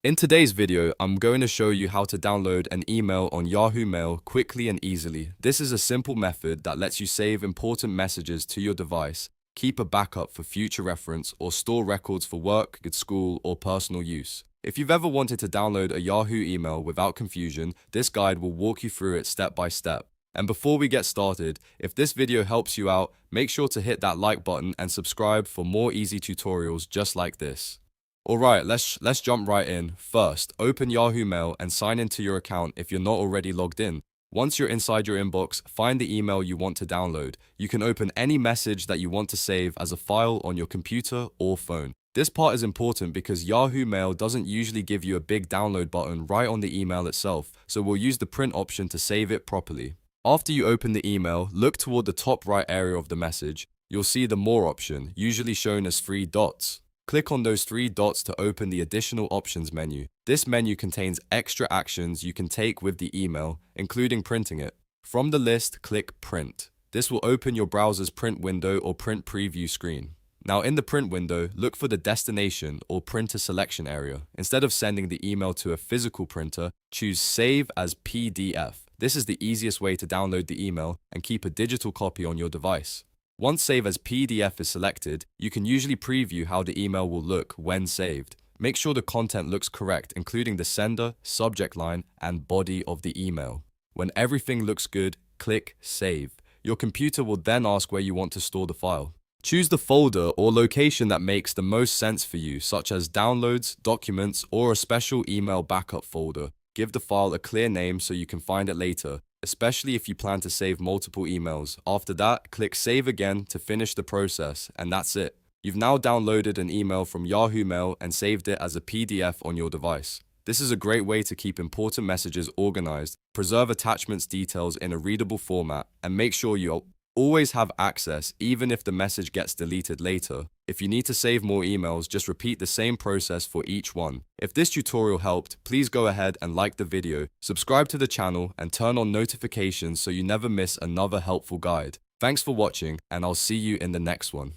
In today's video, I'm going to show you how to download an email on Yahoo Mail quickly and easily. This is a simple method that lets you save important messages to your device, keep a backup for future reference, or store records for work, school, or personal use. If you've ever wanted to download a Yahoo email without confusion, this guide will walk you through it step by step. And before we get started, if this video helps you out, make sure to hit that like button and subscribe for more easy tutorials just like this. Alright, let's jump right in. First, open Yahoo Mail and sign into your account if you're not already logged in. Once you're inside your inbox, find the email you want to download. You can open any message that you want to save as a file on your computer or phone. This part is important because Yahoo Mail doesn't usually give you a big download button right on the email itself, so we'll use the print option to save it properly. After you open the email, look toward the top right area of the message. You'll see the More option, usually shown as 3 dots. Click on those 3 dots to open the Additional Options menu. This menu contains extra actions you can take with the email, including printing it. From the list, click Print. This will open your browser's print window or print preview screen. Now in the print window, look for the destination or printer selection area. Instead of sending the email to a physical printer, choose Save as PDF. This is the easiest way to download the email and keep a digital copy on your device. Once Save as PDF is selected, you can usually preview how the email will look when saved. Make sure the content looks correct, including the sender, subject line, and body of the email. When everything looks good, click Save. Your computer will then ask where you want to store the file. Choose the folder or location that makes the most sense for you, such as Downloads, Documents, or a special email backup folder. Give the file a clear name so you can find it later, especially if you plan to save multiple emails. After that, click Save again to finish the process, and that's it. You've now downloaded an email from Yahoo Mail and saved it as a PDF on your device. This is a great way to keep important messages organized, preserve attachments details in a readable format, and make sure you always have access even if the message gets deleted later. If you need to save more emails, just repeat the same process for each one. If this tutorial helped, please go ahead and like the video, subscribe to the channel, and turn on notifications so you never miss another helpful guide. Thanks for watching, and I'll see you in the next one.